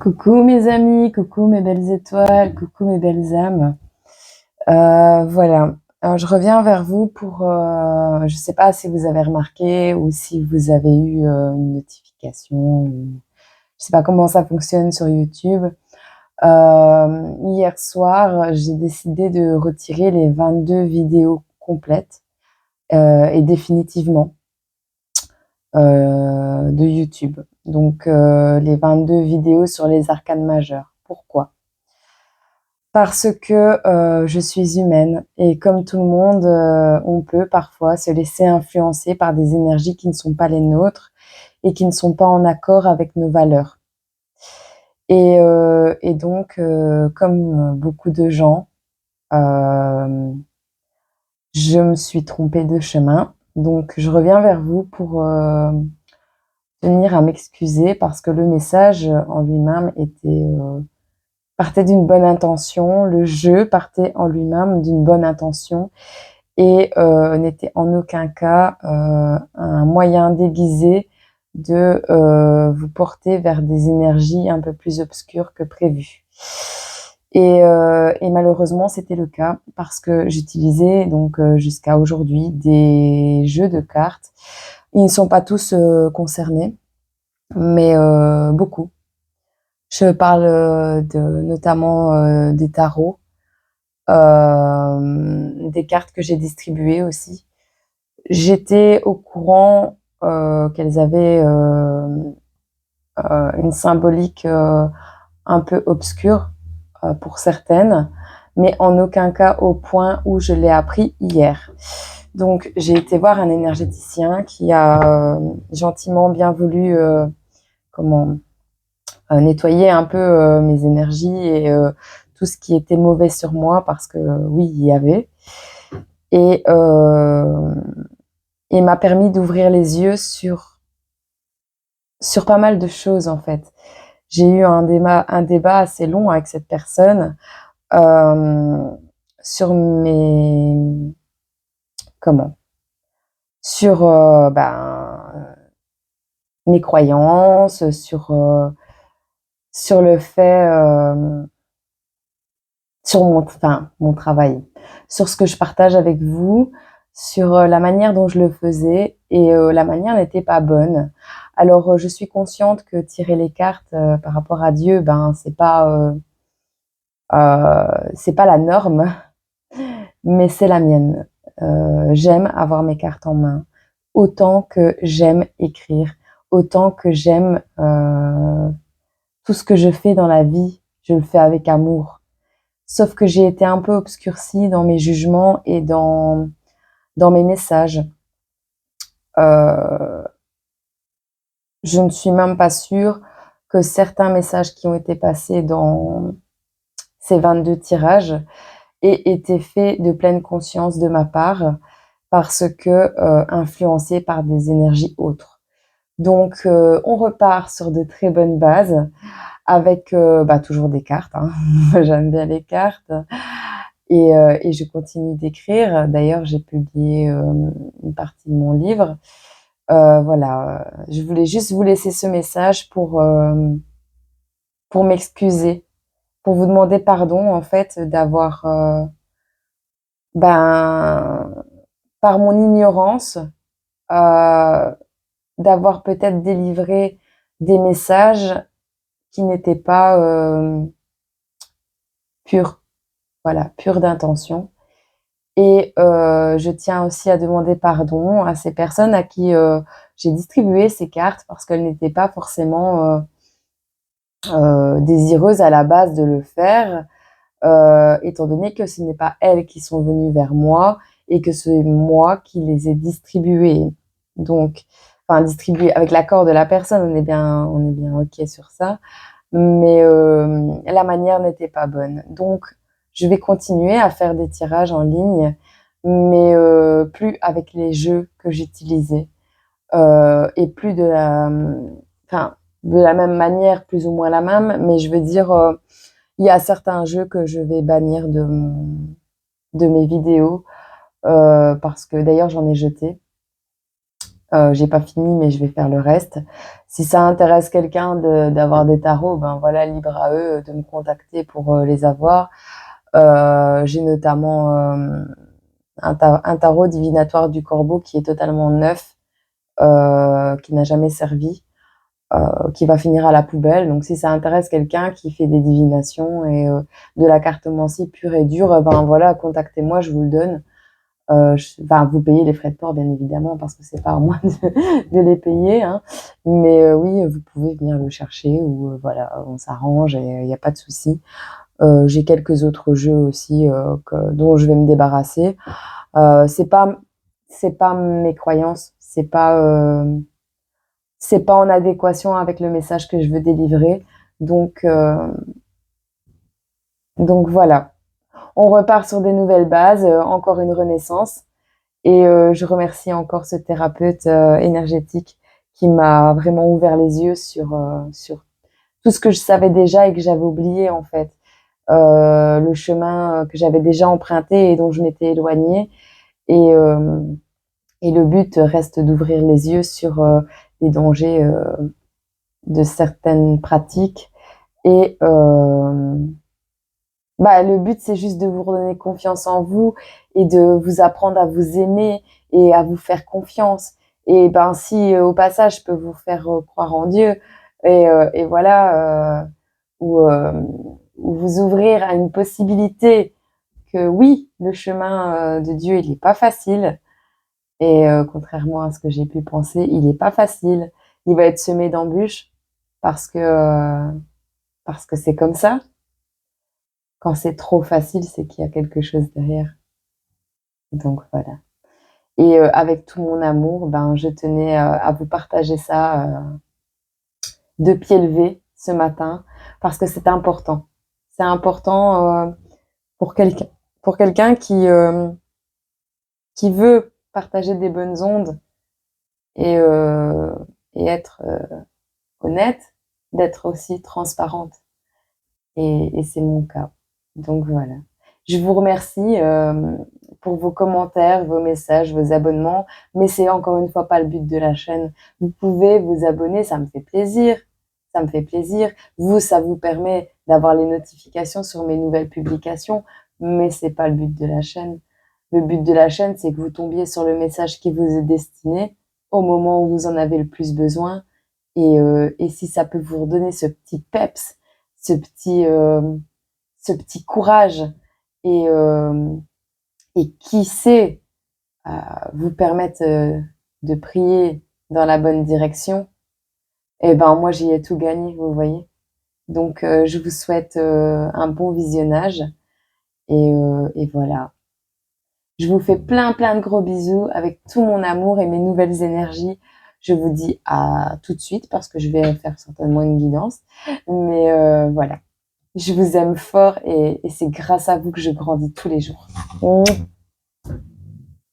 Coucou mes amis, coucou mes belles étoiles, coucou mes belles âmes. Voilà, alors je reviens vers vous pour, je sais pas si vous avez remarqué ou si vous avez eu, une notification ou je sais pas comment ça fonctionne sur YouTube. Hier soir, j'ai décidé de retirer les 22 vidéos complètes, et définitivement, de YouTube. Donc, les 22 vidéos sur les arcanes majeures. Pourquoi? Parce que, je suis humaine et comme tout le monde, on peut parfois se laisser influencer par des énergies qui ne sont pas les nôtres et qui ne sont pas en accord avec nos valeurs. Et donc, comme beaucoup de gens, je me suis trompée de chemin. Donc je reviens vers vous pour, tenir à m'excuser parce que le message, en lui-même partait d'une bonne intention, le jeu partait en lui-même d'une bonne intention et n'était en aucun cas, un moyen déguisé de, vous porter vers des énergies un peu plus obscures que prévu. Et malheureusement, c'était le cas parce que j'utilisais donc, jusqu'à aujourd'hui des jeux de cartes. Ils ne sont pas tous, concernés, mais beaucoup. Je parle, de notamment, des tarots, des cartes que j'ai distribuées aussi. J'étais au courant, qu'elles avaient, une symbolique, un peu obscure, pour certaines, mais en aucun cas au point où je l'ai appris hier. Donc j'ai été voir un énergéticien qui a, gentiment bien voulu, comment nettoyer un peu mes énergies et tout ce qui était mauvais sur moi parce que oui, il y avait. Et il m'a permis d'ouvrir les yeux sur pas mal de choses en fait. J'ai eu un débat assez long avec cette personne euh, sur comment sur mes croyances, sur le fait sur mon travail, sur ce que je partage avec vous, sur la manière dont je le faisais et la manière n'était pas bonne. Alors je suis consciente que tirer les cartes par rapport à Dieu, ben c'est pas la norme, mais c'est la mienne. J'aime avoir mes cartes en main, autant que j'aime écrire, autant que j'aime tout ce que je fais dans la vie, je le fais avec amour. Sauf que j'ai été un peu obscurcie dans mes jugements et dans mes messages. Euh, je ne suis même pas sûre que certains messages qui ont été passés dans ces 22 tirages aient été faits de pleine conscience de ma part parce que influencés par des énergies autres. Donc on repart sur de très bonnes bases avec toujours des cartes, hein. J'aime bien les cartes. Et je continue d'écrire. D'ailleurs, j'ai publié une partie de mon livre. Voilà, je voulais juste vous laisser ce message pour m'excuser, pour vous demander pardon en fait d'avoir, ben, par mon ignorance, euh, d'avoir peut-être délivré des messages qui n'étaient pas purs, voilà, purs d'intention. Et je tiens aussi à demander pardon à ces personnes à qui j'ai distribué ces cartes parce qu'elles n'étaient pas forcément désireuses à la base de le faire, étant donné que ce n'est pas elles qui sont venues vers moi et que c'est moi qui les ai distribuées. Donc, enfin distribuées avec l'accord de la personne, on est bien ok sur ça, mais la manière n'était pas bonne. Donc, je vais continuer à faire des tirages en ligne, mais plus avec les jeux que j'utilisais et plus enfin, de la même manière, plus ou moins la même, mais je veux dire, il y a certains jeux que je vais bannir de mes vidéos parce que d'ailleurs j'en ai jeté. J'ai pas fini, mais je vais faire le reste. Si ça intéresse quelqu'un d'avoir des tarots, ben voilà, libre à eux de me contacter pour les avoir. J'ai notamment un tarot divinatoire du corbeau qui est totalement neuf, qui n'a jamais servi, qui va finir à la poubelle. Donc si ça intéresse quelqu'un qui fait des divinations et de la cartomancie pure et dure, ben voilà, contactez-moi, je vous le donne. Enfin, vous payez les frais de port, bien évidemment, parce que c'est pas à moi de les payer, hein. Mais oui, vous pouvez venir le chercher ou voilà, on s'arrange et il n'y a pas de souci. J'ai quelques autres jeux aussi dont je vais me débarrasser. C'est pas mes croyances, c'est pas en adéquation avec le message que je veux délivrer. Donc, euh, donc voilà. On repart sur des nouvelles bases, encore une renaissance. Et je remercie encore ce thérapeute énergétique qui m'a vraiment ouvert les yeux sur tout ce que je savais déjà et que j'avais oublié en fait. Le chemin que j'avais déjà emprunté et dont je m'étais éloignée. Et, euh, et le but reste d'ouvrir les yeux sur les dangers de certaines pratiques. Et le but, c'est juste de vous redonner confiance en vous et de vous apprendre à vous aimer et à vous faire confiance. Et ben, si au passage, je peux vous faire croire en Dieu et voilà, ou, ou vous ouvrir à une possibilité que oui, le chemin de Dieu, il n'est pas facile. Et contrairement à ce que j'ai pu penser, il n'est pas facile. Il va être semé d'embûches parce que c'est comme ça. Quand c'est trop facile, c'est qu'il y a quelque chose derrière. Donc voilà. Et avec tout mon amour, ben, je tenais à vous partager ça de pied levé ce matin parce que c'est important. C'est important pour quelqu'un pour quelqu'un qui veut partager des bonnes ondes et, euh, et être honnête, d'être aussi transparente. Et c'est mon cas. Donc voilà. Je vous remercie pour vos commentaires, vos messages, vos abonnements, mais c'est encore une fois pas le but de la chaîne. Vous pouvez vous abonner, ça me fait plaisir. Ça me fait plaisir. Vous, ça vous permet d'avoir les notifications sur mes nouvelles publications, mais c'est pas le but de la chaîne. Le but de la chaîne, c'est que vous tombiez sur le message qui vous est destiné au moment où vous en avez le plus besoin. Et si ça peut vous redonner ce petit peps, ce petit, euh, ce petit courage et, euh, et qui sait vous permettre de prier dans la bonne direction, eh ben moi j'y ai tout gagné, vous voyez. Donc je vous souhaite un bon visionnage et voilà. Je vous fais plein plein de gros bisous avec tout mon amour et mes nouvelles énergies. Je vous dis à tout de suite parce que je vais faire certainement une guidance. Mais voilà. Je vous aime fort et c'est grâce à vous que je grandis tous les jours.